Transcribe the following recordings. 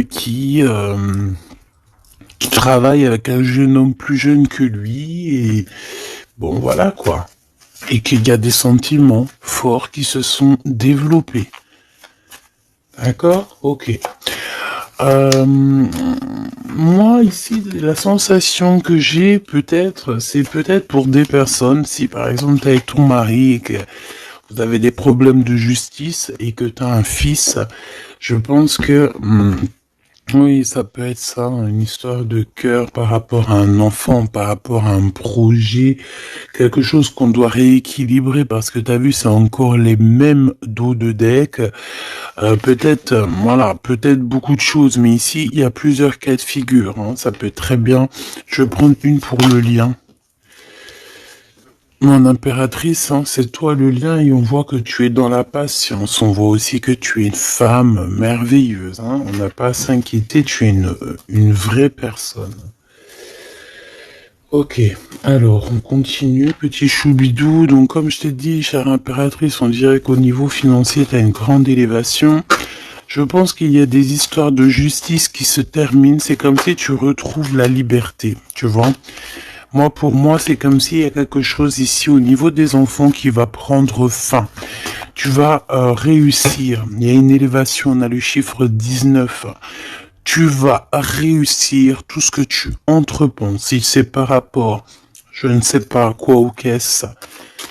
qui, euh, qui travaille avec un jeune homme plus jeune que lui, et bon, voilà quoi. Et qu'il y a des sentiments forts qui se sont développés. D'accord? Ok. Moi, ici, la sensation que j'ai, peut-être, c'est peut-être pour des personnes, si par exemple t'es avec ton mari et que vous avez des problèmes de justice et que tu as un fils, je pense que oui, ça peut être ça, une histoire de cœur par rapport à un enfant, par rapport à un projet, quelque chose qu'on doit rééquilibrer parce que tu as vu, c'est encore les mêmes dos de deck. Peut-être, voilà, peut-être beaucoup de choses, mais ici, il y a plusieurs cas de figure, hein. Ça peut être très bien. Je vais prendre une pour le lien. Mon impératrice, hein, c'est toi le lien et on voit que tu es dans la patience. On voit aussi que tu es une femme merveilleuse, hein. On n'a pas à s'inquiéter, tu es une vraie personne. Ok, alors on continue, petit choubidou. Donc comme je t'ai dit, chère impératrice, on dirait qu'au niveau financier, tu as une grande élévation. Je pense qu'il y a des histoires de justice qui se terminent. C'est comme si tu retrouves la liberté, tu vois. Moi, pour moi, c'est comme s'il y a quelque chose ici au niveau des enfants qui va prendre fin. Tu vas réussir. Il y a une élévation, on a le chiffre 19. Tu vas réussir tout ce que tu entreprends. Si c'est par rapport, je ne sais pas à quoi ou qu'est-ce,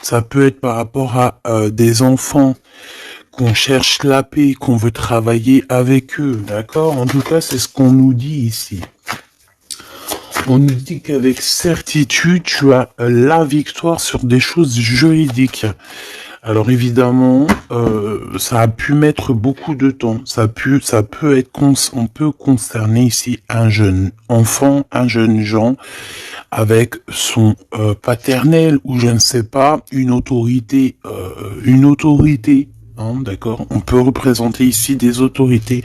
ça peut être par rapport à des enfants qu'on cherche la paix, qu'on veut travailler avec eux, d'accord? En tout cas, c'est ce qu'on nous dit ici. On nous dit qu'avec certitude, tu as la victoire sur des choses juridiques. Alors évidemment, ça a pu mettre beaucoup de temps. Ça peut être, on peut concerner ici un jeune enfant, un jeune Jean, avec son paternel ou je ne sais pas, une autorité, hein, d'accord. On peut représenter ici des autorités.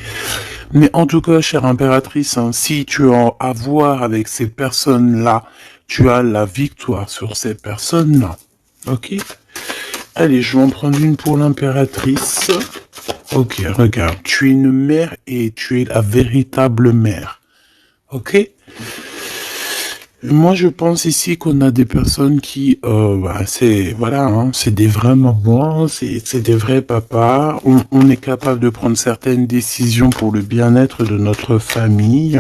Mais en tout cas, chère impératrice, hein, si tu as à voir avec ces personnes-là, tu as la victoire sur ces personnes-là. Ok? Allez, je vais en prendre une pour l'impératrice. Ok, regarde, tu es une mère et tu es la véritable mère. Ok? Moi, je pense ici qu'on a des personnes qui, c'est, voilà, hein, c'est des vrais mamans, c'est des vrais papas. On est capable de prendre certaines décisions pour le bien-être de notre famille.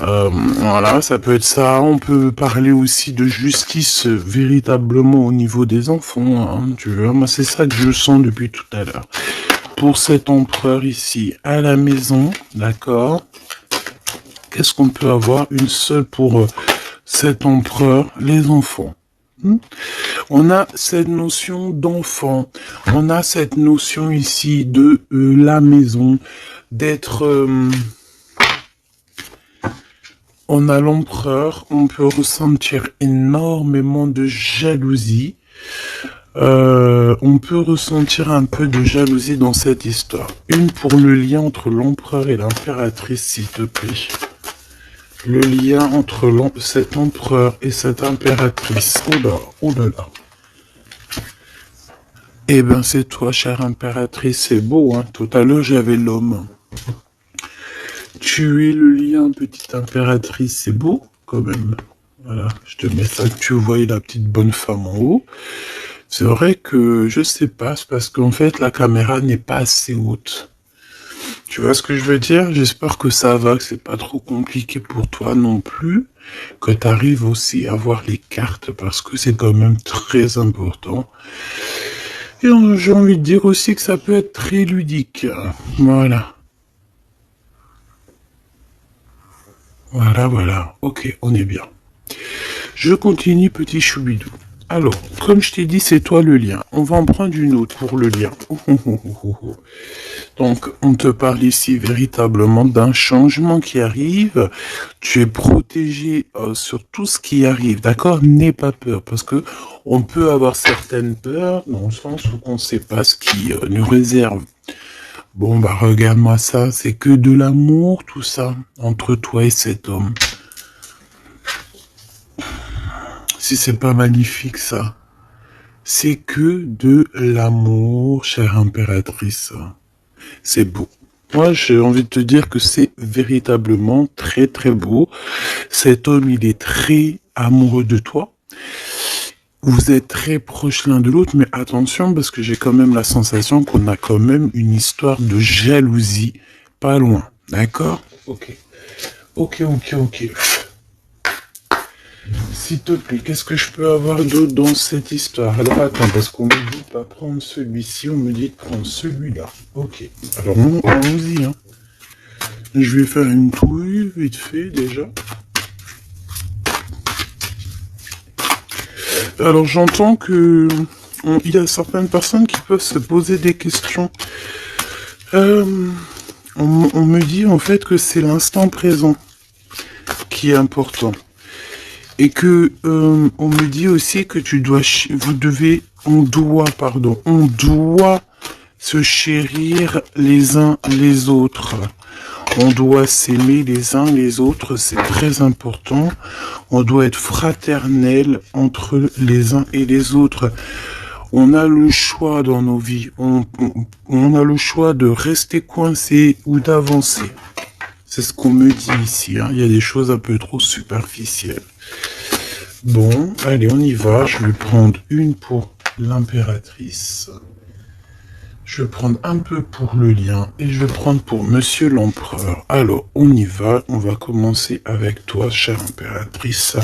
Voilà, ça peut être ça. On peut parler aussi de justice véritablement au niveau des enfants, hein, tu vois. Moi, c'est ça que je sens depuis tout à l'heure. Pour cet empereur ici, à la maison, d'accord. Qu'est-ce qu'on peut avoir? Une seule pour cet empereur, les enfants. On a cette notion d'enfant, on a cette notion ici de la maison, d'être... on a l'empereur, on peut ressentir énormément de jalousie. On peut ressentir un peu de jalousie dans cette histoire. Une pour le lien entre l'empereur et l'impératrice, s'il te plaît. Le lien entre cet empereur et cette impératrice. Oh là là. Eh ben, c'est toi, chère impératrice, c'est beau, hein. Tout à l'heure, j'avais l'homme. Tu es le lien, petite impératrice, c'est beau, quand même. Voilà, je te mets ça que tu vois la petite bonne femme en haut. C'est vrai que, je sais pas, c'est parce qu'en fait, la caméra n'est pas assez haute. Tu vois ce que je veux dire? J'espère que ça va, que c'est pas trop compliqué pour toi non plus, que tu arrives aussi à voir les cartes, parce que c'est quand même très important. Et j'ai envie de dire aussi que ça peut être très ludique. Voilà. Voilà. Ok, on est bien. Je continue, petit choubidou. Alors, comme je t'ai dit, c'est toi le lien. On va en prendre une autre pour le lien. Donc, on te parle ici véritablement d'un changement qui arrive. Tu es protégé sur tout ce qui arrive, d'accord? N'aie pas peur, parce que on peut avoir certaines peurs, dans le sens où on ne sait pas ce qui nous réserve. Bon, bah regarde-moi ça, c'est que de l'amour, tout ça, entre toi et cet homme. Si c'est pas magnifique, ça. C'est que de l'amour, chère impératrice. C'est beau. Moi, j'ai envie de te dire que c'est véritablement très très beau. Cet homme, il est très amoureux de toi. Vous êtes très proches l'un de l'autre, mais attention, parce que j'ai quand même la sensation qu'on a quand même une histoire de jalousie pas loin. D'accord? Ok. Ok, ok, ok. S'il te plaît, qu'est-ce que je peux avoir d'autre dans cette histoire? Alors attends, parce qu'on me dit de pas prendre celui-ci, on me dit de prendre celui-là. Ok. Alors allons-y, hein. Je vais faire une touille vite fait déjà. Alors j'entends que il y a certaines personnes qui peuvent se poser des questions. On me dit en fait que c'est l'instant présent qui est important. Et que on me dit aussi que on doit se chérir les uns les autres. On doit s'aimer les uns les autres, c'est très important. On doit être fraternel entre les uns et les autres. On a le choix dans nos vies. On a le choix de rester coincé ou d'avancer. C'est ce qu'on me dit ici. Hein. Il y a des choses un peu trop superficielles. Bon, allez, on y va. Je vais prendre une pour l'impératrice. Je vais prendre un peu pour le lien et je vais prendre pour Monsieur l'Empereur. Alors, on y va. On va commencer avec toi, chère impératrice.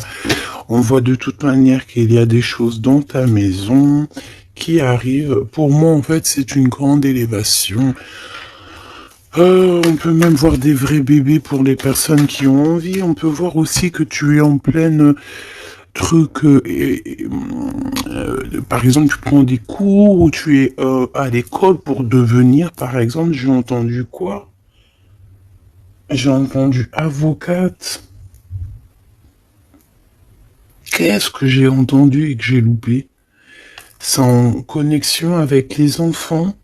On voit de toute manière qu'il y a des choses dans ta maison qui arrivent. Pour moi, en fait, c'est une grande élévation. On peut même voir des vrais bébés pour les personnes qui ont envie. On peut voir aussi que tu es en pleine truc, par exemple, tu prends des cours ou tu es à l'école pour devenir, par exemple, j'ai entendu quoi? J'ai entendu avocate. Qu'est-ce que j'ai entendu et que j'ai loupé? C'est en connexion avec les enfants,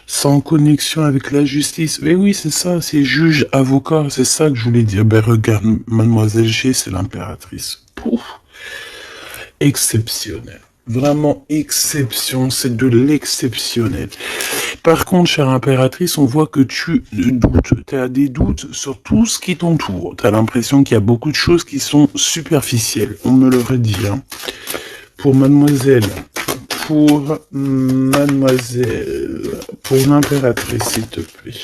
c'est en connexion avec la justice. Mais oui, c'est ça, c'est juge, avocat, c'est ça que je voulais dire. Ben regarde, mademoiselle G, c'est l'impératrice. Pouf. Exceptionnel. Vraiment exception, c'est de l'exceptionnel. Par contre, chère impératrice, on voit que tu doutes. Tu as des doutes sur tout ce qui t'entoure. Tu as l'impression qu'il y a beaucoup de choses qui sont superficielles. On me l'aurait dit. Hein. Pour mademoiselle, pour l'impératrice, s'il te plaît.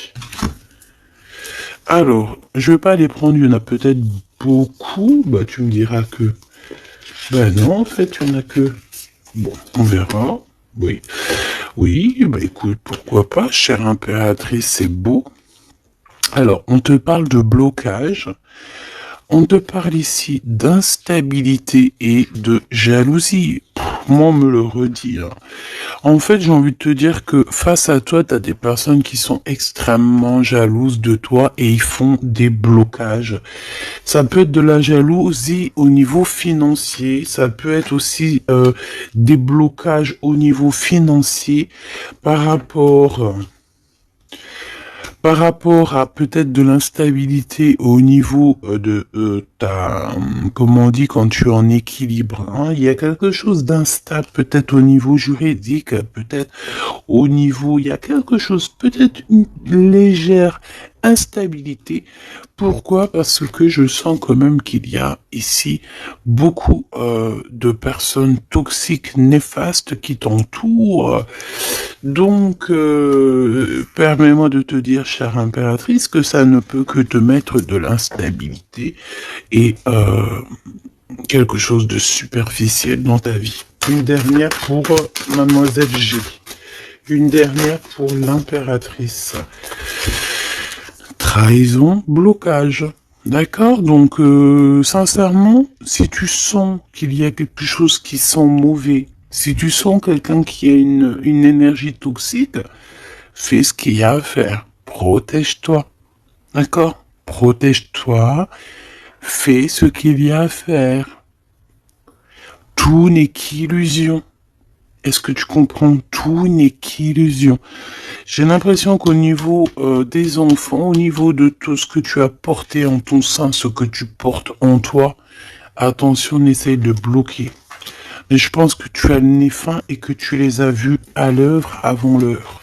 Alors, je vais pas les prendre, il y en a peut-être beaucoup. Bah, tu me diras que... Ben non, en fait, il y en a que... Bon, on verra. Oui. Oui, bah écoute, pourquoi pas, chère impératrice, c'est beau. Alors, on te parle de blocage. On te parle ici d'instabilité et de jalousie. Moi, on me le redit. Hein. En fait, j'ai envie de te dire que face à toi, tu as des personnes qui sont extrêmement jalouses de toi et ils font des blocages. Ça peut être de la jalousie au niveau financier, ça peut être aussi des blocages au niveau financier par rapport à peut-être de l'instabilité au niveau de ta, comment on dit, quand tu es en équilibre, hein, il y a quelque chose d'instable, peut-être au niveau juridique, peut-être au niveau, il y a quelque chose, peut-être une légère instabilité. Pourquoi? Parce que je sens quand même qu'il y a ici beaucoup de personnes toxiques, néfastes qui t'entourent. Donc, permets-moi de te dire, chère impératrice, que ça ne peut que te mettre de l'instabilité et quelque chose de superficiel dans ta vie. Une dernière pour mademoiselle G. Une dernière pour l'impératrice. Trahison, blocage. D'accord? Donc, sincèrement, si tu sens qu'il y a quelque chose qui sent mauvais, si tu sens quelqu'un qui a une énergie toxique, fais ce qu'il y a à faire. Protège-toi. D'accord? Protège-toi. Fais ce qu'il y a à faire. Tout n'est qu'illusion. Est-ce que tu comprends? Tout n'est qu'illusion. J'ai l'impression qu'au niveau des enfants, au niveau de tout ce que tu as porté en ton sein, ce que tu portes en toi, attention, n'essaye de bloquer. Mais je pense que tu as le nez fin et que tu les as vus à l'œuvre avant l'heure.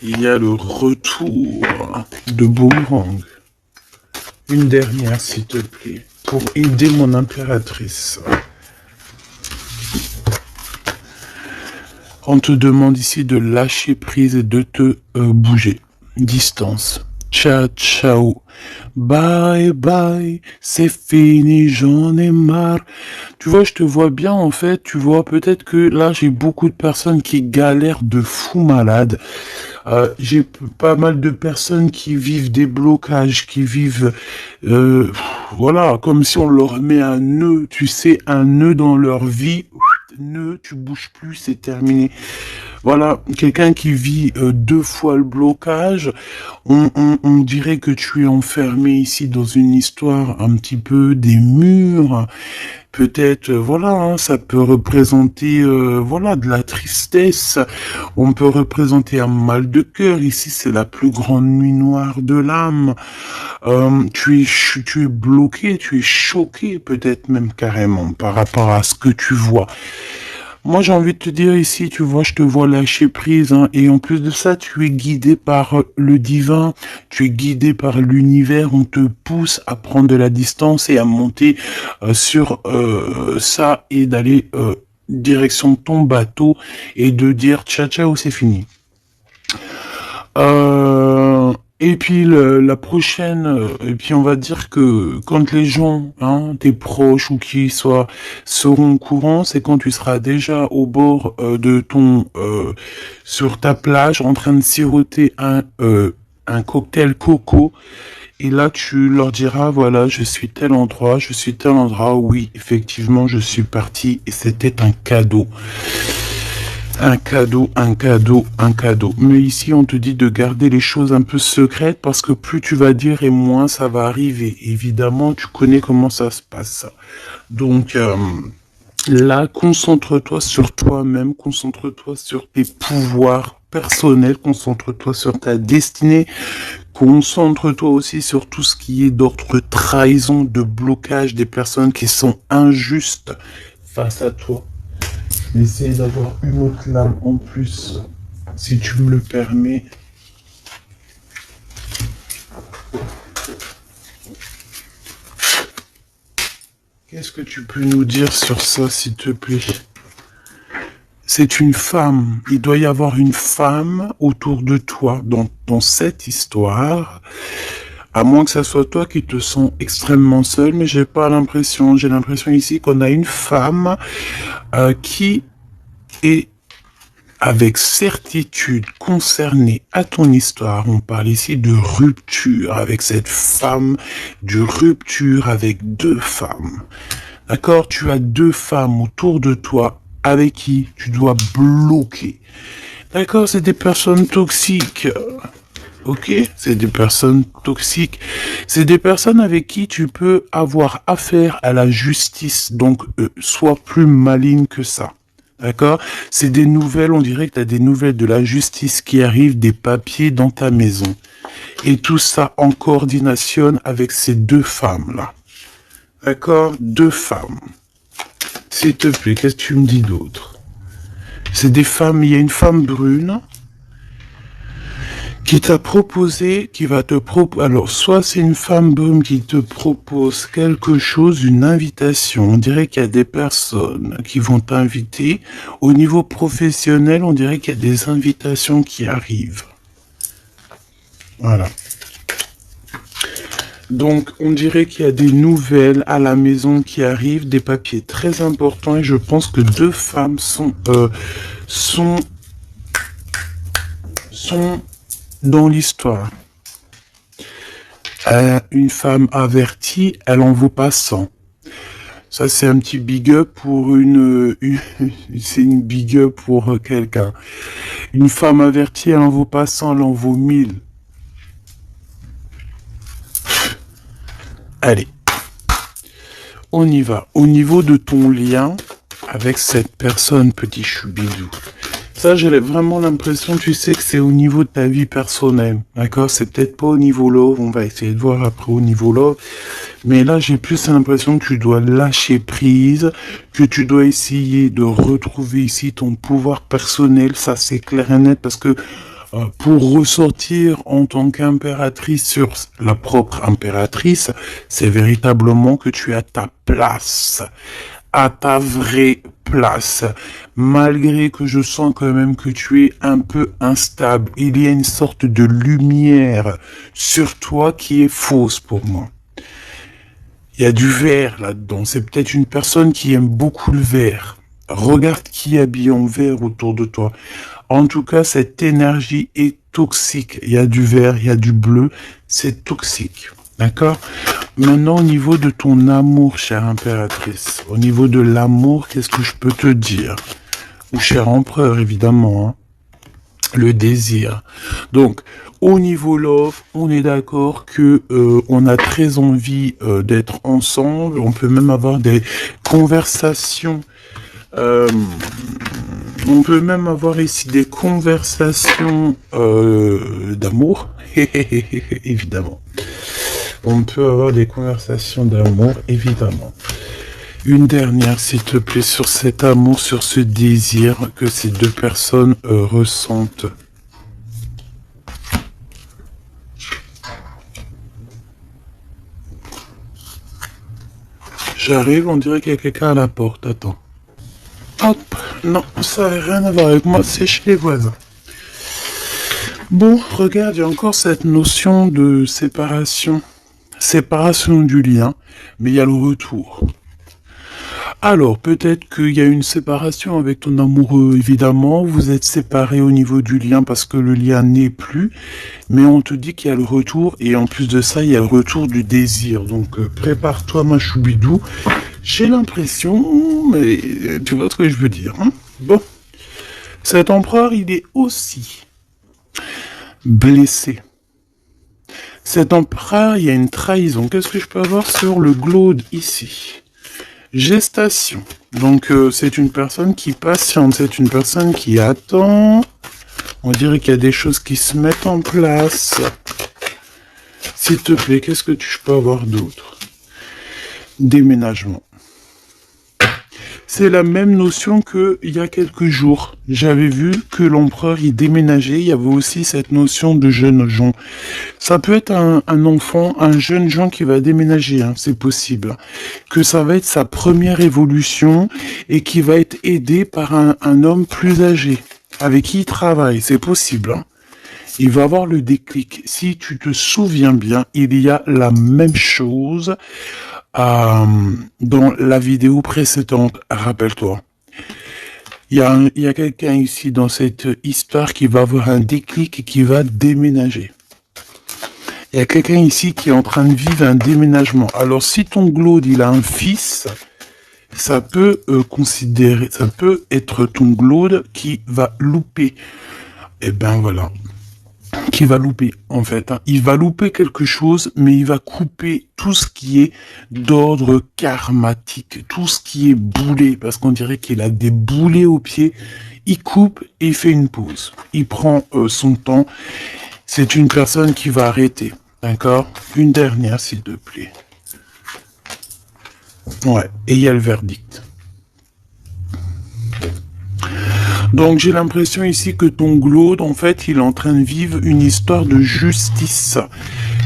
il y a le retour de Boomerang. Une dernière, s'il te plaît, pour aider mon impératrice. On te demande ici de lâcher prise et de te bouger. Distance. Ciao, ciao. Bye, bye. C'est fini, j'en ai marre. Tu vois, je te vois bien, en fait. Tu vois, peut-être que là, j'ai beaucoup de personnes qui galèrent de fou malade. J'ai pas mal de personnes qui vivent des blocages, qui vivent, voilà, comme si on leur met un nœud, tu sais, un nœud dans leur vie. Nœud, tu bouges plus, c'est terminé. Voilà, quelqu'un qui vit 2 fois le blocage, on dirait que tu es enfermé ici dans une histoire un petit peu des murs. Peut-être, voilà, hein, ça peut représenter, voilà, de la tristesse. On peut représenter un mal de cœur. Ici, c'est la plus grande nuit noire de l'âme. Tu es bloqué, tu es choqué, peut-être même carrément, par rapport à ce que tu vois. Moi, j'ai envie de te dire ici, tu vois, je te vois lâcher prise, hein, et en plus de ça, tu es guidé par le divin, tu es guidé par l'univers, on te pousse à prendre de la distance et à monter sur ça et d'aller direction ton bateau et de dire ciao ciao, c'est fini. Et puis la prochaine, et puis on va dire que quand les gens, hein, tes proches ou qui soient, seront au courant, c'est quand tu seras déjà au bord de ton, sur ta plage, en train de siroter un cocktail coco. Et là, tu leur diras, voilà, je suis tel endroit, oui, effectivement, je suis parti, et c'était un cadeau. Un cadeau, un cadeau, un cadeau. Mais ici, on te dit de garder les choses un peu secrètes parce que plus tu vas dire et moins ça va arriver. Évidemment, tu connais comment ça se passe. Donc, là, concentre-toi sur toi-même, concentre-toi sur tes pouvoirs personnels, concentre-toi sur ta destinée, concentre-toi aussi sur tout ce qui est d'ordre trahison, de blocage des personnes qui sont injustes face à toi. Essayer d'avoir une autre lame en plus, si tu me le permets. Qu'est-ce que tu peux nous dire sur ça, s'il te plaît? C'est une femme. Il doit y avoir une femme autour de toi dans cette histoire. À moins que ça soit toi qui te sens extrêmement seul, mais j'ai pas l'impression. J'ai l'impression ici qu'on a une femme qui est avec certitude concernée à ton histoire. On parle ici de rupture avec cette femme, de rupture avec 2 femmes. D'accord? Tu as 2 femmes autour de toi avec qui tu dois bloquer. D'accord? C'est des personnes toxiques. Ok, c'est des personnes toxiques. C'est des personnes avec qui tu peux avoir affaire à la justice. Donc, sois plus maligne que ça. D'accord? C'est des nouvelles, on dirait que tu as des nouvelles de la justice qui arrivent, des papiers dans ta maison. Et tout ça en coordination avec ces 2 femmes-là. D'accord? 2 femmes. S'il te plaît, qu'est-ce que tu me dis d'autre? C'est des femmes, il y a une femme brune qui t'a proposé, qui va te proposer, alors soit c'est une femme brune qui te propose quelque chose, une invitation, on dirait qu'il y a des personnes qui vont t'inviter, au niveau professionnel, on dirait qu'il y a des invitations qui arrivent. Voilà. Donc, on dirait qu'il y a des nouvelles à la maison qui arrivent, des papiers très importants, et je pense que 2 femmes sont dans l'histoire. Une femme avertie, elle en vaut pas 100. Ça, c'est un petit big up pour c'est une big up pour quelqu'un. Une femme avertie, elle en vaut pas 100, elle en vaut 1000. Allez. On y va. Au niveau de ton lien avec cette personne, petit choubidou. Ça, j'ai vraiment l'impression, tu sais, que c'est au niveau de ta vie personnelle. D'accord? C'est peut-être pas au niveau love. On va essayer de voir après au niveau love. Mais là, j'ai plus l'impression que tu dois lâcher prise, que tu dois essayer de retrouver ici ton pouvoir personnel. Ça, c'est clair et net parce que pour ressortir en tant qu'impératrice sur la propre impératrice, c'est véritablement que tu as ta place, à ta vraie place, malgré que je sens quand même que tu es un peu instable. Il y a une sorte de lumière sur toi qui est fausse pour moi. Il y a du vert là-dedans. C'est peut-être une personne qui aime beaucoup le vert. Regarde qui est habillé en vert autour de toi. En tout cas, cette énergie est toxique. Il y a du vert, il y a du bleu. C'est toxique. D'accord? Maintenant, au niveau de ton amour, chère impératrice, au niveau de l'amour, qu'est-ce que je peux te dire? Ou cher empereur, évidemment, hein? Le désir. Donc, au niveau love, on est d'accord que on a très envie d'être ensemble. On peut même avoir des conversations. On peut même avoir ici des conversations d'amour, évidemment. On peut avoir des conversations d'amour, évidemment. Une dernière, s'il te plaît, sur cet amour, sur ce désir que ces deux personnes ressentent. J'arrive, on dirait qu'il y a quelqu'un à la porte. Attends. Hop, non, ça n'a rien à voir avec moi, c'est chez les voisins. Bon, regarde, il y a encore cette notion de séparation. Séparation du lien, mais il y a le retour. Alors, peut-être qu'il y a une séparation avec ton amoureux, évidemment. Vous êtes séparés au niveau du lien parce que le lien n'est plus. Mais on te dit qu'il y a le retour. Et en plus de ça, il y a le retour du désir. Donc, prépare-toi, ma choubidou. J'ai l'impression, mais tu vois ce que je veux dire. Hein? Bon. Cet empereur, il est aussi blessé. Cet empereur, il y a une trahison. Qu'est-ce que je peux avoir sur le glaude ici? Gestation. Donc, c'est une personne qui patiente, c'est une personne qui attend. On dirait qu'il y a des choses qui se mettent en place. S'il te plaît, qu'est-ce que je peux avoir d'autre? Déménagement. C'est la même notion que il y a quelques jours. J'avais vu que l'empereur y déménageait. Il y avait aussi cette notion de jeune gens. Ça peut être un enfant, un jeune gens qui va déménager, hein, c'est possible. Que ça va être sa première évolution et qui va être aidé par un homme plus âgé, avec qui il travaille, c'est possible. Hein. Il va avoir le déclic. Si tu te souviens bien, il y a la même chose dans la vidéo précédente, rappelle-toi. Il y a quelqu'un ici dans cette histoire qui va avoir un déclic et qui va déménager. Il y a quelqu'un ici qui est en train de vivre un déménagement. Alors, si ton glaude, il a un fils, ça peut ça peut être ton glaude qui va louper. Eh ben voilà. Qui va louper, en fait. Hein. Il va louper quelque chose, mais il va couper tout ce qui est d'ordre karmatique, tout ce qui est boulé, parce qu'on dirait qu'il a des boulets aux pieds. Il coupe et il fait une pause. Il prend son temps. C'est une personne qui va arrêter. D'accord? Une dernière, s'il te plaît. Ouais, et il y a le verdict. Donc j'ai l'impression ici que ton glaude, en fait, il est en train de vivre une histoire de justice.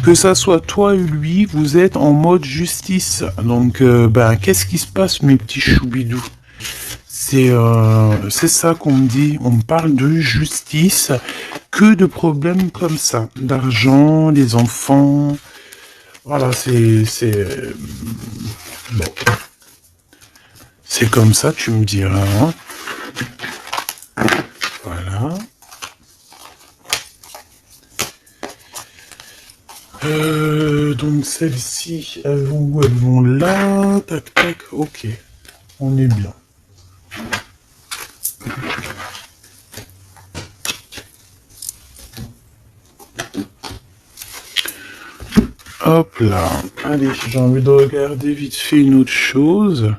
Que ça soit toi ou lui, vous êtes en mode justice. Donc, qu'est-ce qui se passe, mes petits choubidous? C'est ça qu'on me dit. On me parle de justice. Que de problèmes comme ça. D'argent, les enfants. Voilà, bon. C'est comme ça, tu me diras. Hein. Voilà. Donc celles-ci, elles vont où? Elles vont là. Tac, tac. Ok. On est bien. Hop là. Allez, j'ai envie de regarder vite fait une autre chose.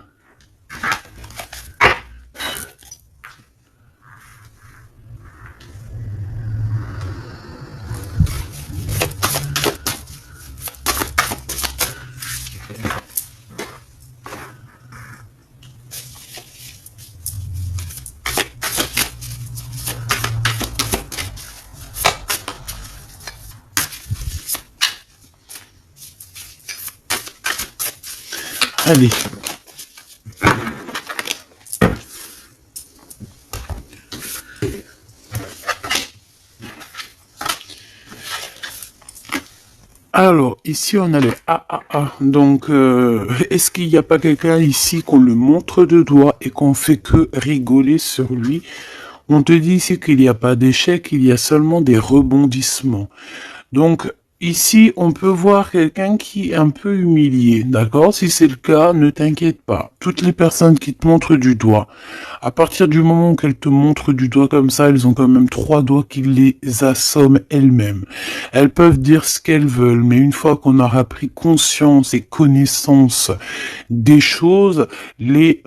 Allez. Alors, ici, on a le AAA. Donc, est-ce qu'il n'y a pas quelqu'un ici qu'on le montre de doigt et qu'on fait que rigoler sur lui? On te dit ici qu'il n'y a pas d'échec, il y a seulement des rebondissements. Donc, ici, on peut voir quelqu'un qui est un peu humilié, d'accord? Si c'est le cas, ne t'inquiète pas. Toutes les personnes qui te montrent du doigt, à partir du moment qu'elles te montrent du doigt comme ça, elles ont quand même 3 doigts qui les assomment elles-mêmes. Elles peuvent dire ce qu'elles veulent, mais une fois qu'on aura pris conscience et connaissance des choses, les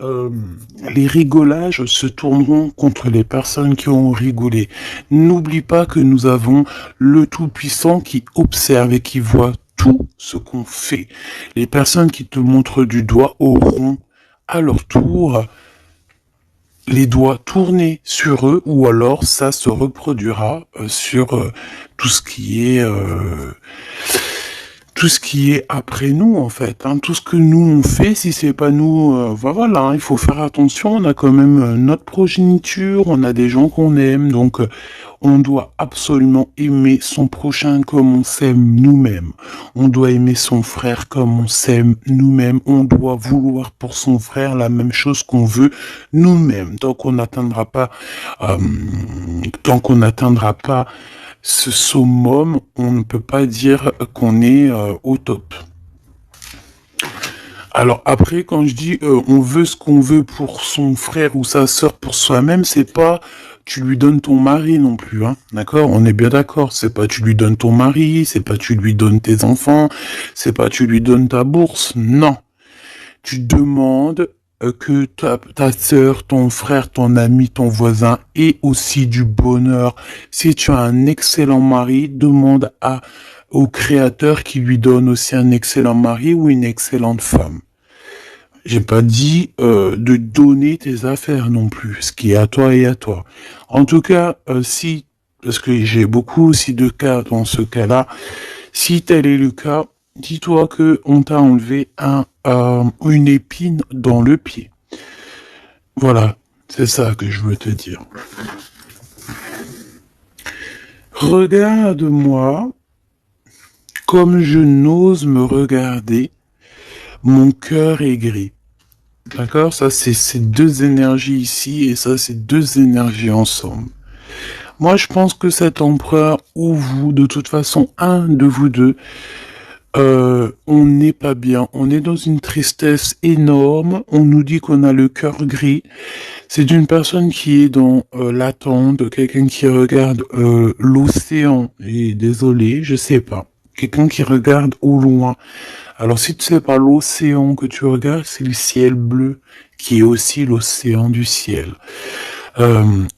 rigolages se tourneront contre les personnes qui ont rigolé. N'oublie pas que nous avons le Tout-Puissant qui observe et qui voit tout ce qu'on fait. Les personnes qui te montrent du doigt auront à leur tour les doigts tournés sur eux, ou alors ça se reproduira sur tout ce qui est après nous, en fait, hein. Tout ce que nous on fait, si c'est pas nous, voilà, hein, il faut faire attention. On a quand même notre progéniture, on a des gens qu'on aime, donc on doit absolument aimer son prochain comme on s'aime nous-mêmes. On doit aimer son frère comme on s'aime nous-mêmes. On doit vouloir pour son frère la même chose qu'on veut nous-mêmes. Tant qu'on n'atteindra pas ce summum, on ne peut pas dire qu'on est au top. Alors après, quand je dis on veut ce qu'on veut pour son frère ou sa sœur pour soi-même, c'est pas tu lui donnes ton mari non plus, hein. D'accord? On est bien d'accord. C'est pas tu lui donnes ton mari, c'est pas tu lui donnes tes enfants, c'est pas tu lui donnes ta bourse. Non. Tu demandes que ta sœur, ton frère, ton ami, ton voisin ait aussi du bonheur. Si tu as un excellent mari, demande au Créateur qui lui donne aussi un excellent mari ou une excellente femme. J'ai pas dit de donner tes affaires non plus, ce qui est à toi et à toi. En tout cas, parce que j'ai beaucoup aussi de cas dans ce cas-là, si tel est le cas, dis-toi que on t'a enlevé une épine dans le pied. Voilà, c'est ça que je veux te dire. Regarde-moi comme je n'ose me regarder. Mon cœur est gris. D'accord? Ça, c'est ces deux énergies ici et ça, c'est deux énergies ensemble. Moi, je pense que cet empereur ou vous, de toute façon, un de vous deux, on n'est pas bien. On est dans une tristesse énorme. On nous dit qu'on a le cœur gris. C'est une personne qui est dans l'attente, quelqu'un qui regarde l'océan. Et désolé, je sais pas. Quelqu'un qui regarde au loin. Alors si tu sais pas l'océan que tu regardes, c'est le ciel bleu qui est aussi l'océan du ciel.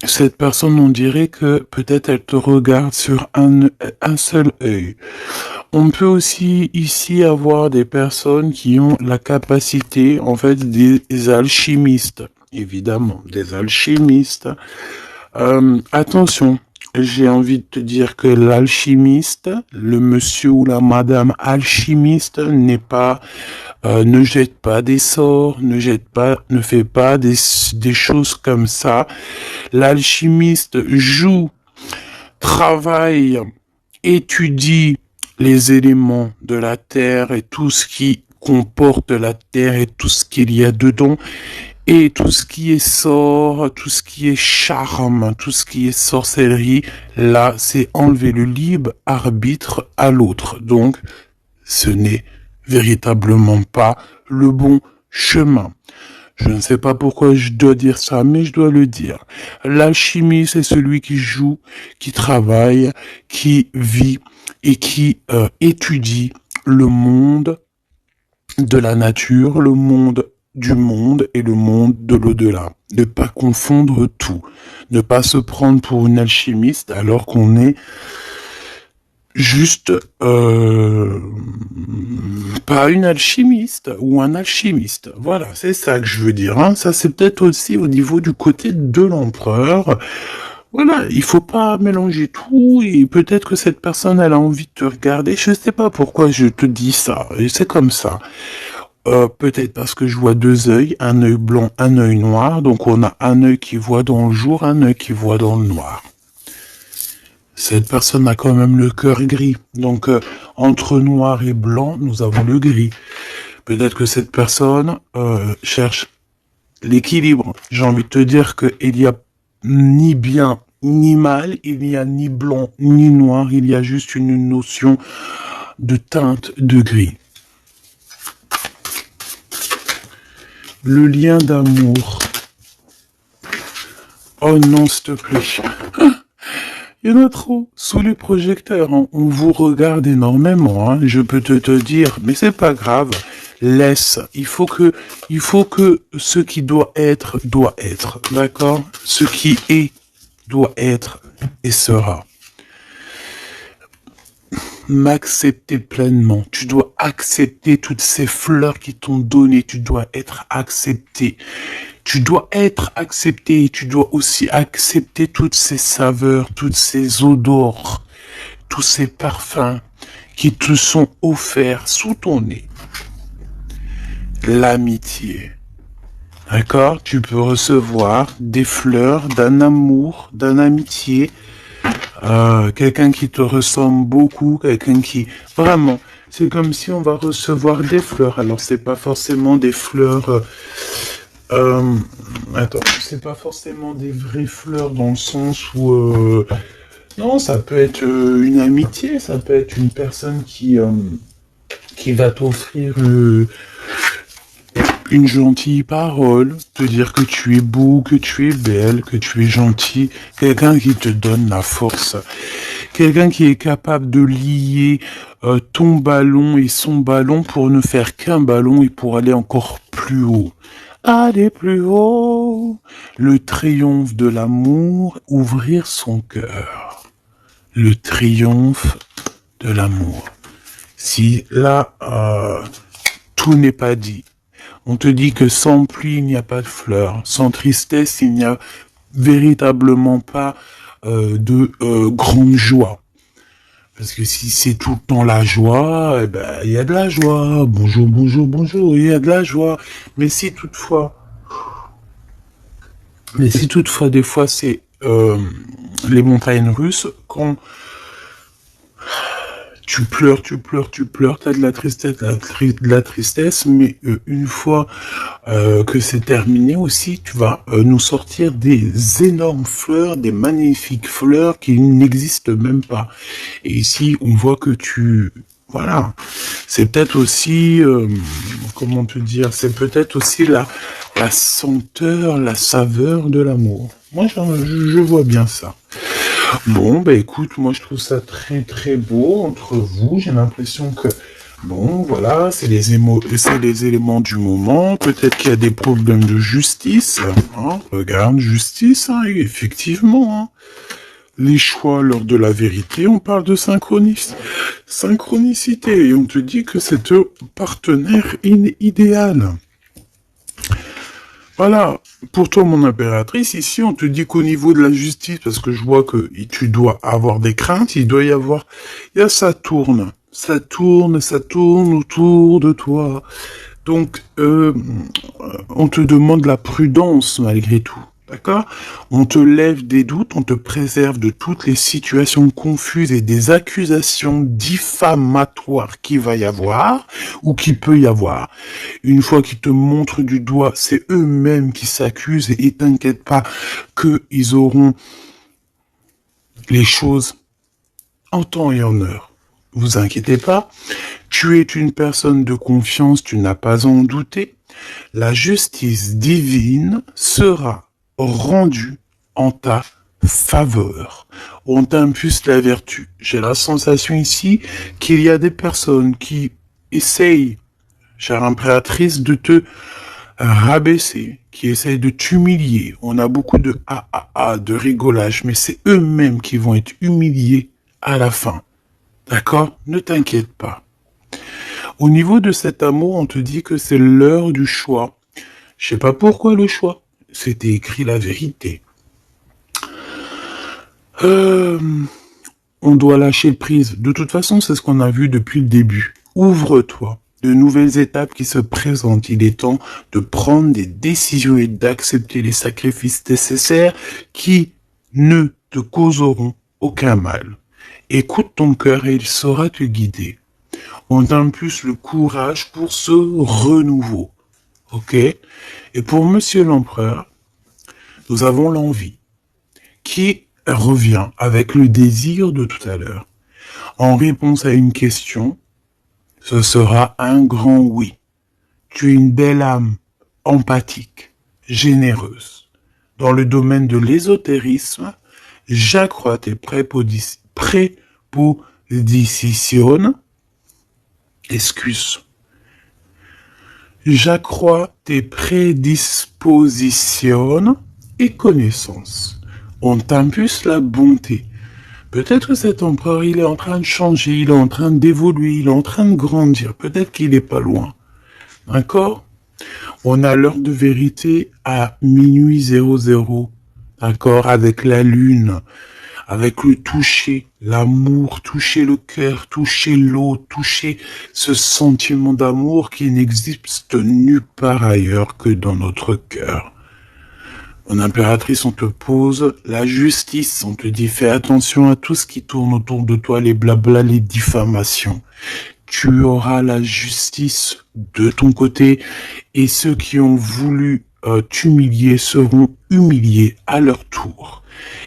Cette personne, on dirait que peut-être elle te regarde sur un seul œil. On peut aussi ici avoir des personnes qui ont la capacité, en fait, des alchimistes. Évidemment, des alchimistes. Attention, j'ai envie de te dire que l'alchimiste, le monsieur ou la madame alchimiste n'est pas, ne jette pas des sorts, ne fait pas des choses comme ça. L'alchimiste joue, travaille, étudie les éléments de la terre et tout ce qui comporte la terre et tout ce qu'il y a dedans. Et tout ce qui est sort, tout ce qui est charme, tout ce qui est sorcellerie, là, c'est enlever le libre arbitre à l'autre. Donc, ce n'est véritablement pas le bon chemin. Je ne sais pas pourquoi je dois dire ça, mais je dois le dire. L'alchimie, c'est celui qui joue, qui travaille, qui vit et qui étudie le monde de la nature, le monde du monde et le monde de l'au-delà. Ne pas confondre tout. Ne pas se prendre pour une alchimiste alors qu'on est juste pas une alchimiste ou un alchimiste. Voilà, c'est ça que je veux dire. Hein. Ça, c'est peut-être aussi au niveau du côté de l'empereur. Voilà, il faut pas mélanger tout et peut-être que cette personne, elle a envie de te regarder. Je sais pas pourquoi je te dis ça. Et c'est comme ça. peut-être parce que je vois deux œils, un œil blanc, un œil noir. Donc on a un œil qui voit dans le jour, un œil qui voit dans le noir. Cette personne a quand même le cœur gris. Donc entre noir et blanc, nous avons le gris. Peut-être que cette personne cherche l'équilibre. J'ai envie de te dire qu'il y a ni bien ni mal, il n'y a ni blanc ni noir, il y a juste une notion de teinte de gris. Le lien d'amour. Oh non, s'il te plaît. Il y en a trop sous les projecteurs. Hein. On vous regarde énormément. Hein. Je peux te dire, mais c'est pas grave. Laisse. Il faut que ce qui doit être, d'accord? Ce qui est, doit être et sera. M'accepter pleinement. Tu dois accepter toutes ces fleurs qui t'ont donné. Tu dois être accepté. Tu dois être accepté. Tu dois aussi accepter toutes ces saveurs, toutes ces odeurs, tous ces parfums qui te sont offerts sous ton nez. L'amitié. D'accord? Tu peux recevoir des fleurs d'un amour, d'un amitié, quelqu'un qui te ressemble beaucoup, quelqu'un qui... Vraiment, c'est comme si on va recevoir des fleurs. Alors, c'est pas forcément des fleurs... attends, c'est pas forcément des vraies fleurs dans le sens où... non, ça peut être une amitié, ça peut être une personne qui va t'offrir une gentille parole, te dire que tu es beau, que tu es belle, que tu es gentil, quelqu'un qui te donne la force, quelqu'un qui est capable de lier ton ballon et son ballon pour ne faire qu'un ballon et pour aller encore plus haut. Aller plus haut, le triomphe de l'amour, ouvrir son cœur. Le triomphe de l'amour. Si là, tout n'est pas dit. On te dit que sans pluie, il n'y a pas de fleurs. Sans tristesse, il n'y a véritablement pas de grande joie. Parce que si c'est tout le temps la joie, eh ben, il y a de la joie. Bonjour, bonjour, bonjour, il y a de la joie. Mais si toutefois, des fois, c'est les montagnes russes, quand tu pleures, t'as de la tristesse, mais une fois que c'est terminé aussi, tu vas nous sortir des énormes fleurs, des magnifiques fleurs qui n'existent même pas. Et ici, on voit que voilà, c'est peut-être aussi, comment te dire, c'est peut-être aussi la senteur, la saveur de l'amour. Moi, je vois bien ça. Bon, bah écoute, moi je trouve ça très très beau entre vous. J'ai l'impression que, bon, voilà, c'est les éléments du moment. Peut-être qu'il y a des problèmes de justice. Hein. Regarde, justice, hein, effectivement. Hein. Les choix lors de la vérité, on parle de synchronicité. Et on te dit que c'est un partenaire idéal. Voilà, pour toi mon impératrice, ici on te dit qu'au niveau de la justice, parce que je vois que tu dois avoir des craintes, il y a ça tourne autour de toi. Donc, on te demande la prudence malgré tout. D'accord? On te lève des doutes, on te préserve de toutes les situations confuses et des accusations diffamatoires qu'il va y avoir ou qu'il peut y avoir. Une fois qu'ils te montrent du doigt, c'est eux-mêmes qui s'accusent et t'inquiète pas qu'ils auront les choses en temps et en heure. Vous inquiétez pas. Tu es une personne de confiance, tu n'as pas à en douter. La justice divine sera rendu en ta faveur. On t'impulse la vertu. J'ai la sensation ici qu'il y a des personnes qui essayent, chère impératrice, de te rabaisser, qui essayent de t'humilier. On a beaucoup de de rigolage, mais c'est eux-mêmes qui vont être humiliés à la fin. D'accord? Ne t'inquiète pas. Au niveau de cet amour, on te dit que c'est l'heure du choix. Je sais pas pourquoi le choix. C'était écrit la vérité. On doit lâcher prise. De toute façon, c'est ce qu'on a vu depuis le début. Ouvre-toi. de nouvelles étapes qui se présentent. Il est temps de prendre des décisions et d'accepter les sacrifices nécessaires qui ne te causeront aucun mal. Écoute ton cœur et il saura te guider. On t'impulse le courage pour ce renouveau. Ok? Et pour Monsieur l'Empereur, nous avons l'envie qui revient avec le désir de tout à l'heure. En réponse à une question, ce sera un grand oui. Tu es une belle âme, empathique, généreuse. Dans le domaine de l'ésotérisme, j'accrois tes prépositions, j'accrois tes prédispositions et connaissances. On t'impulse la bonté. Peut-être que cet empereur, il est en train de changer, il est en train d'évoluer, il est en train de grandir. Peut-être qu'il n'est pas loin. D'accord? On a l'heure de vérité à minuit 00. D'accord? Avec la lune, avec le toucher, l'amour, toucher le cœur, toucher l'eau, toucher ce sentiment d'amour qui n'existe nulle part ailleurs que dans notre cœur. Mon impératrice, on te pose la justice, on te dit fais attention à tout ce qui tourne autour de toi, les blabla, les diffamations. Tu auras la justice de ton côté et ceux qui ont voulu t'humilier seront humiliés à leur tour.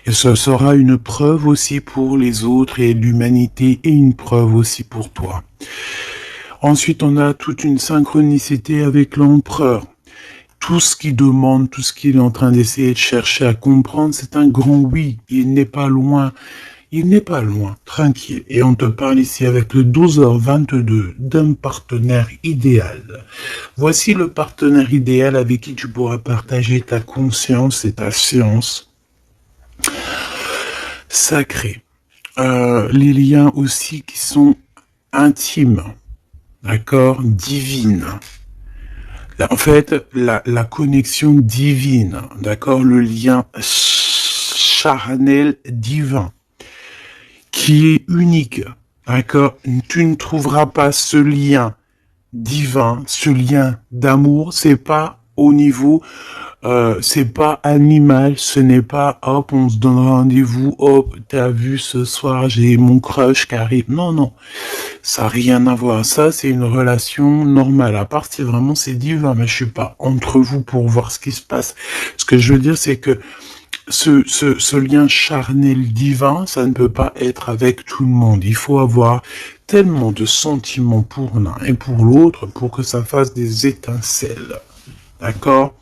Et ce sera une preuve aussi pour les autres et l'humanité et une preuve aussi pour toi. Ensuite, on a toute une synchronicité avec l'empereur. Tout ce qu'il demande, tout ce qu'il est en train d'essayer de chercher à comprendre, c'est un grand oui. Il n'est pas loin. Il n'est pas loin. Tranquille. Et on te parle ici avec le 12h22 d'un partenaire idéal. Voici le partenaire idéal avec qui tu pourras partager ta conscience et ta science sacrée. Les liens aussi qui sont intimes. D'accord? Divines. En fait, la connexion divine, d'accord, le lien charnel divin, qui est unique, d'accord, tu ne trouveras pas ce lien divin, ce lien d'amour, c'est pas au niveau, c'est pas animal, ce n'est pas hop, on se donne rendez-vous, hop, t'as vu ce soir, j'ai mon crush qui arrive, non, ça n'a rien à voir, ça c'est une relation normale, à part si vraiment c'est divin, mais je suis pas entre vous pour voir ce qui se passe. Ce que je veux dire, c'est que ce lien charnel divin, ça ne peut pas être avec tout le monde. Il faut avoir tellement de sentiments pour l'un et pour l'autre pour que ça fasse des étincelles. D'accord?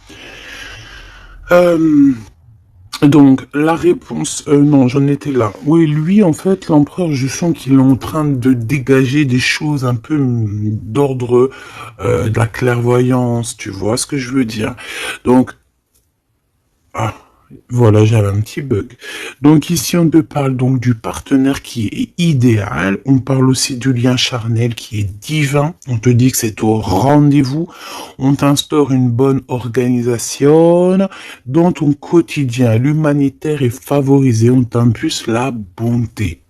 Donc, la réponse... non, j'en étais là. Oui, lui, en fait, l'empereur, je sens qu'il est en train de dégager des choses un peu d'ordre de la clairvoyance, tu vois ce que je veux dire. Donc, voilà, j'avais un petit bug. Donc ici, on te parle donc du partenaire qui est idéal. On parle aussi du lien charnel qui est divin. On te dit que c'est au rendez-vous. On t'instaure une bonne organisation. Dans ton quotidien, l'humanitaire est favorisé. On t'impulse la bonté.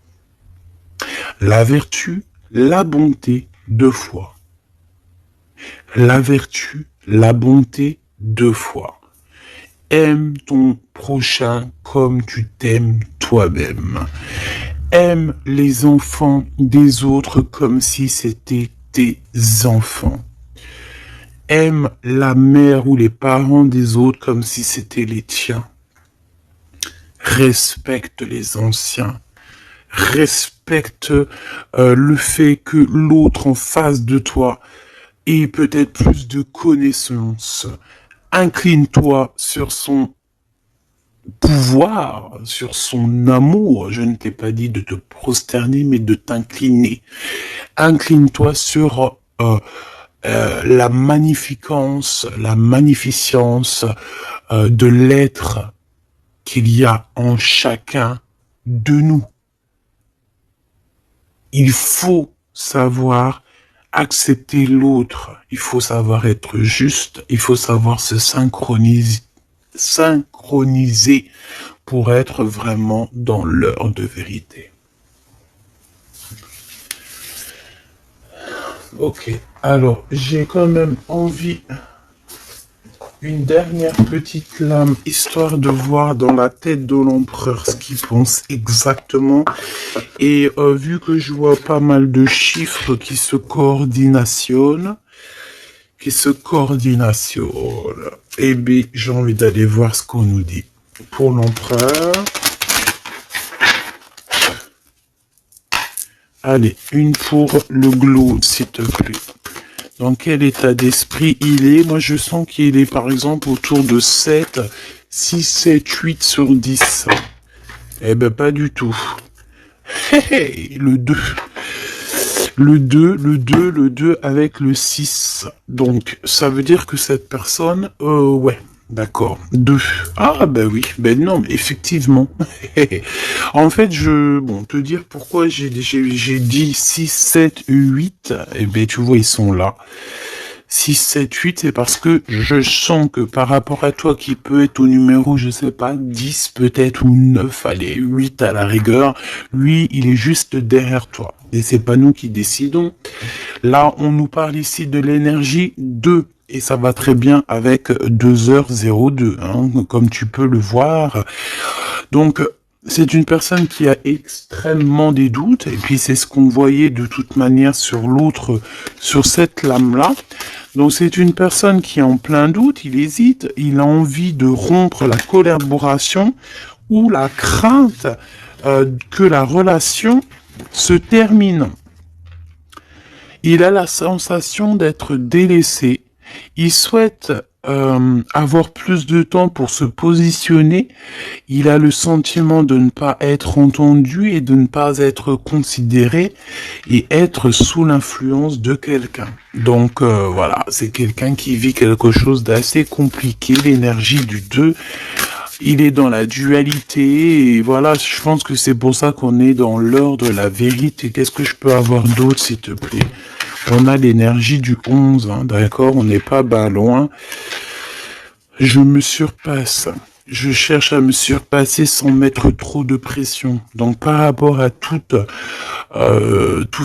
La vertu, la bonté, 2 fois. La vertu, la bonté, 2 fois. Aime ton prochain comme tu t'aimes toi-même. Aime les enfants des autres comme si c'était tes enfants. Aime la mère ou les parents des autres comme si c'était les tiens. Respecte les anciens. Respecte le fait que l'autre en face de toi ait peut-être plus de connaissances. Incline-toi sur son pouvoir, sur son amour. Je ne t'ai pas dit de te prosterner, mais de t'incliner. Incline-toi sur la magnificence, la magnificence de l'être qu'il y a en chacun de nous. Il faut savoir accepter l'autre, il faut savoir être juste, il faut savoir se synchroniser pour être vraiment dans l'heure de vérité. Ok. Alors, j'ai quand même envie une dernière petite lame, histoire de voir dans la tête de l'empereur ce qu'il pense exactement. Et vu que je vois pas mal de chiffres qui se coordinationnent, eh bien, j'ai envie d'aller voir ce qu'on nous dit. Pour l'empereur, allez, une pour le glow, s'il te plaît. Dans quel état d'esprit il est? Moi, je sens qu'il est, par exemple, autour de 7, 6, 7, 8 sur 10. Eh ben, pas du tout. Le 2. Le 2 avec le 6. Donc, ça veut dire que cette personne, ouais, d'accord. 2. Ah, ben oui, ben non, mais effectivement. En fait, bon, te dire pourquoi j'ai dit 6, 7, 8, eh ben, tu vois, ils sont là. 6, 7, 8, c'est parce que je sens que par rapport à toi qui peut être au numéro, je sais pas, 10 peut-être ou 9, allez, 8 à la rigueur, lui, il est juste derrière toi. Et c'est pas nous qui décidons. Là, on nous parle ici de l'énergie 2. Et ça va très bien avec 2h02, hein, comme tu peux le voir. Donc, c'est une personne qui a extrêmement des doutes, et puis c'est ce qu'on voyait de toute manière sur l'autre, sur cette lame-là. Donc c'est une personne qui est en plein doute, il hésite, il a envie de rompre la collaboration ou la crainte que la relation se termine. Il a la sensation d'être délaissé. Il souhaite avoir plus de temps pour se positionner. Il a le sentiment de ne pas être entendu et de ne pas être considéré et être sous l'influence de quelqu'un. Donc voilà, c'est quelqu'un qui vit quelque chose d'assez compliqué, l'énergie du 2. Il est dans la dualité et voilà, je pense que c'est pour ça qu'on est dans l'heure de la vérité. Qu'est-ce que je peux avoir d'autre, s'il te plaît? On a l'énergie du 11, hein, d'accord? On n'est pas loin. Je me surpasse. Je cherche à me surpasser sans mettre trop de pression. Donc par rapport à tous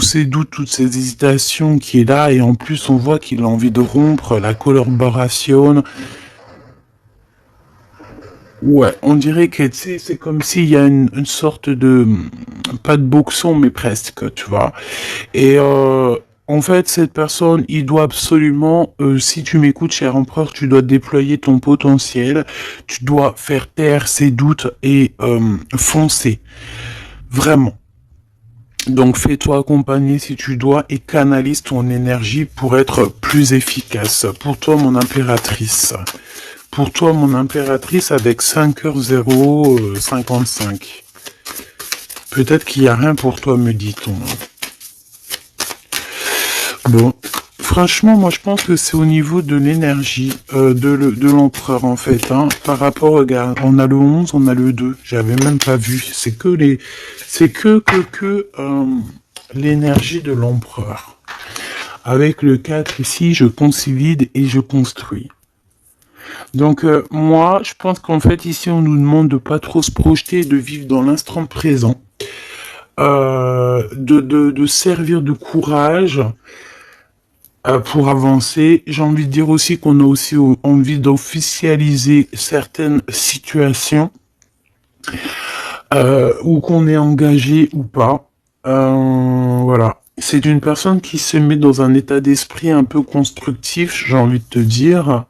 ces doutes, toutes ces hésitations qui est là, et en plus on voit qu'il a envie de rompre la collaboration. Ouais, on dirait que c'est comme s'il y a une sorte de, pas de boxon, mais presque, tu vois. Et en fait, cette personne, il doit absolument, si tu m'écoutes, cher empereur, tu dois déployer ton potentiel, tu dois faire taire ses doutes et foncer. Vraiment. Donc fais-toi accompagner si tu dois et canalise ton énergie pour être plus efficace. Pour toi, mon impératrice. Pour toi, mon impératrice, avec 5h055. Peut-être qu'il n'y a rien pour toi, me dit-on. Bon, franchement, moi je pense que c'est au niveau de l'énergie de l'empereur en fait. Hein. Par rapport, regarde, on a le 11, on a le 2. J'avais même pas vu. C'est que l'énergie de l'empereur. Avec le 4 ici, je consolide et je construis. Donc moi, je pense qu'en fait ici, on nous demande de pas trop se projeter, de vivre dans l'instant présent, de servir de courage pour avancer. J'ai envie de dire aussi qu'on a aussi envie d'officialiser certaines situations ou qu'on est engagé ou pas. Voilà. C'est une personne qui se met dans un état d'esprit un peu constructif, j'ai envie de te dire.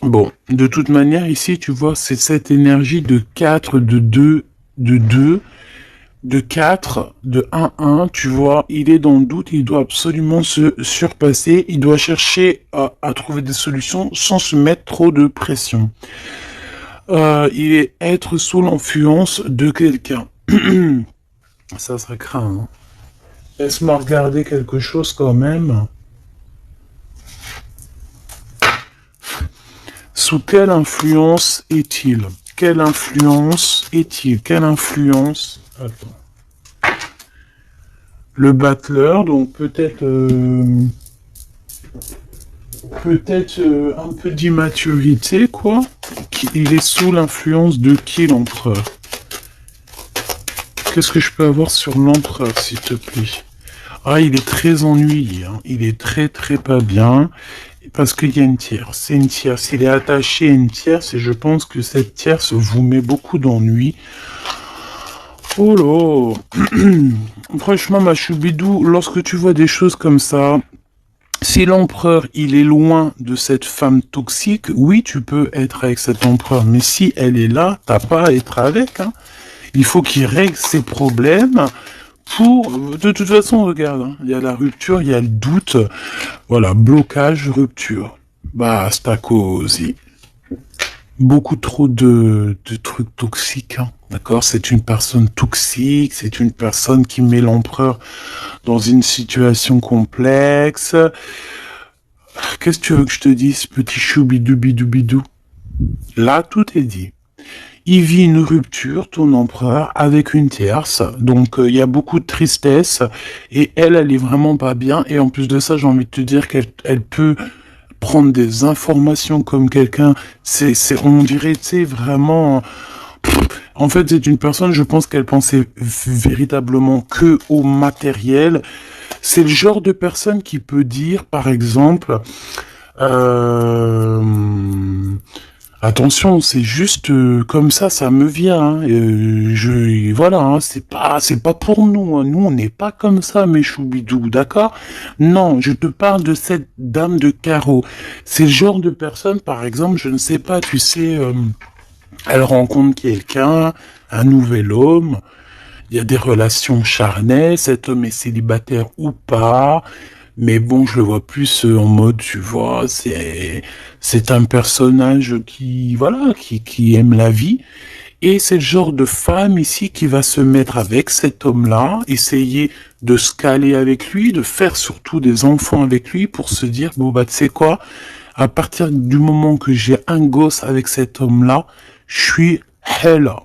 Bon, de toute manière, ici, tu vois, c'est cette énergie de 4, de 2, de 2, de 4, de 1, tu vois, il est dans le doute, il doit absolument se surpasser, il doit chercher à trouver des solutions sans se mettre trop de pression. Il est être sous l'influence de quelqu'un. Ça craint, hein. Laisse-moi regarder quelque chose quand même. Sous quelle influence est-il? Quelle influence est-il? Quelle influence? Attends. Le battleur, donc peut-être un peu d'immaturité, quoi. Il est sous l'influence de qui, l'empereur? Qu'est-ce que je peux avoir sur l'empereur, s'il te plaît? Ah, il est très ennuyé, hein. Il est très très pas bien. Parce qu'il y a une tierce. C'est une tierce. Il est attaché à une tierce et je pense que cette tierce vous met beaucoup d'ennuis. Oh là. Franchement, ma choubidou, lorsque tu vois des choses comme ça, si l'empereur, il est loin de cette femme toxique, oui, tu peux être avec cet empereur. Mais si elle est là, t'as pas à être avec, hein. Il faut qu'il règle ses problèmes pour... De toute façon, regarde, hein, il y a la rupture, il y a le doute. Voilà, blocage, rupture. Basta così. Beaucoup trop de trucs toxiques, hein. D'accord? C'est une personne toxique, c'est une personne qui met l'empereur dans une situation complexe. Qu'est-ce que tu veux que je te dise, petit choubidou-bidou-bidou? Là, tout est dit. Il vit une rupture, ton empereur, avec une tierce. Donc, il y a beaucoup de tristesse. Et elle est vraiment pas bien. Et en plus de ça, j'ai envie de te dire qu'elle peut prendre des informations comme quelqu'un. On dirait, tu sais, vraiment... En fait, c'est une personne, je pense qu'elle pensait véritablement que au matériel. C'est le genre de personne qui peut dire, par exemple... Euh, Attention, c'est juste comme ça me vient. Hein. Voilà, hein, c'est pas pour nous. Hein. Nous, on n'est pas comme ça, mes choubidous, d'accord? Non, je te parle de cette dame de carreau. C'est le genre de personne, par exemple, je ne sais pas, tu sais, elle rencontre quelqu'un, un nouvel homme. Il y a des relations charnelles. Cet homme est célibataire ou pas. Mais bon, je le vois plus en mode, tu vois, c'est un personnage qui aime la vie. Et c'est le genre de femme ici qui va se mettre avec cet homme-là, essayer de se caler avec lui, de faire surtout des enfants avec lui pour se dire, bon bah tu sais quoi, à partir du moment que j'ai un gosse avec cet homme-là, je suis hella.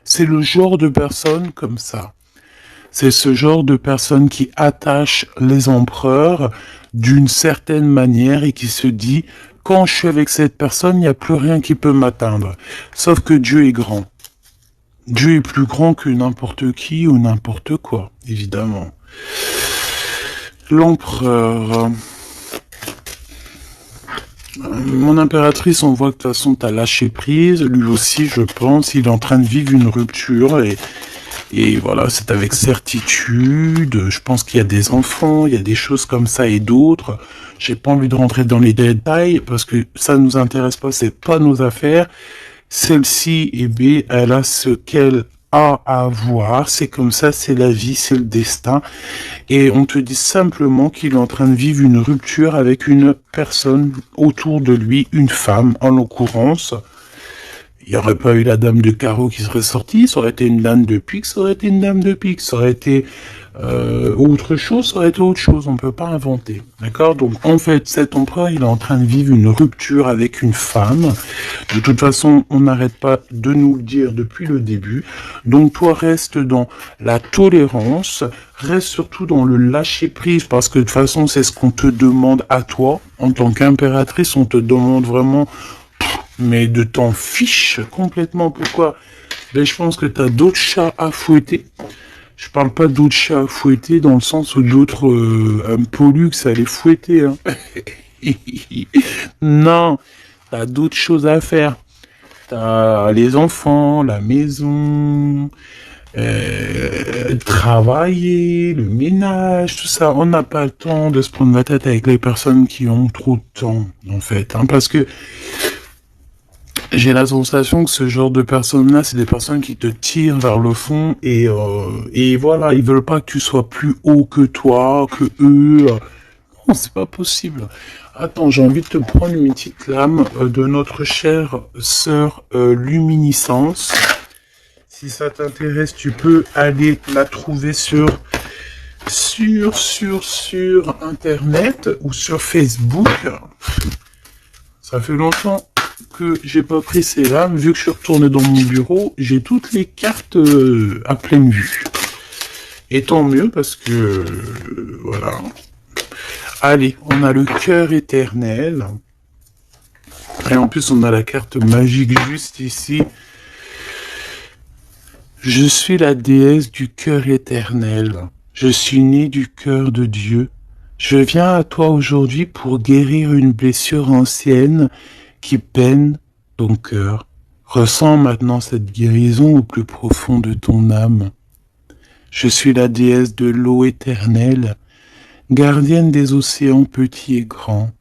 C'est le genre de personne comme ça. C'est ce genre de personne qui attache les empereurs d'une certaine manière et qui se dit, quand je suis avec cette personne, il n'y a plus rien qui peut m'atteindre. Sauf que Dieu est grand. Dieu est plus grand que n'importe qui ou n'importe quoi, évidemment. L'empereur. Mon impératrice, on voit que de toute façon, t'as lâché prise. Lui aussi, je pense, il est en train de vivre une rupture et voilà, c'est avec certitude. Je pense qu'il y a des enfants, il y a des choses comme ça et d'autres. J'ai pas envie de rentrer dans les détails parce que ça nous intéresse pas, c'est pas nos affaires. Celle-ci, eh bien, elle a ce qu'elle a à voir. C'est comme ça, c'est la vie, c'est le destin. Et on te dit simplement qu'il est en train de vivre une rupture avec une personne autour de lui, une femme en l'occurrence. Il n'y aurait pas eu la dame de carreau qui serait sortie, ça aurait été une dame de pique, ça aurait été une dame de pique, ça aurait été autre chose, ça aurait été autre chose, on ne peut pas inventer. D'accord? Donc en fait, cet empereur, il est en train de vivre une rupture avec une femme. De toute façon, on n'arrête pas de nous le dire depuis le début. Donc toi, reste dans la tolérance, reste surtout dans le lâcher-prise, parce que de toute façon, c'est ce qu'on te demande à toi. En tant qu'impératrice, on te demande vraiment... mais de t'en fiche complètement. Pourquoi? Ben, je pense que t'as d'autres chats à fouetter. Je parle pas d'autres chats à fouetter dans le sens où d'autres pollux à les fouetter. Hein. Non, t'as d'autres choses à faire. T'as les enfants, la maison, travailler, le ménage, tout ça. On n'a pas le temps de se prendre la tête avec les personnes qui ont trop de temps, en fait. Hein, parce que j'ai la sensation que ce genre de personnes-là, c'est des personnes qui te tirent vers le fond et voilà, ils veulent pas que tu sois plus haut que toi, que eux. Non, c'est pas possible. Attends, j'ai envie de te prendre une petite lame de notre chère sœur Luminiscence. Si ça t'intéresse, tu peux aller la trouver sur Internet ou sur Facebook. Ça fait longtemps que j'ai pas pris ces lames, vu que je suis retourné dans mon bureau, j'ai toutes les cartes à pleine vue. Et tant mieux parce que voilà. Allez, on a le cœur éternel. Et en plus on a la carte magique juste ici. Je suis la déesse du cœur éternel. Je suis né du cœur de Dieu. Je viens à toi aujourd'hui pour guérir une blessure ancienne qui peine ton cœur. Ressens maintenant cette guérison au plus profond de ton âme. Je suis la déesse de l'eau éternelle, gardienne des océans petits et grands.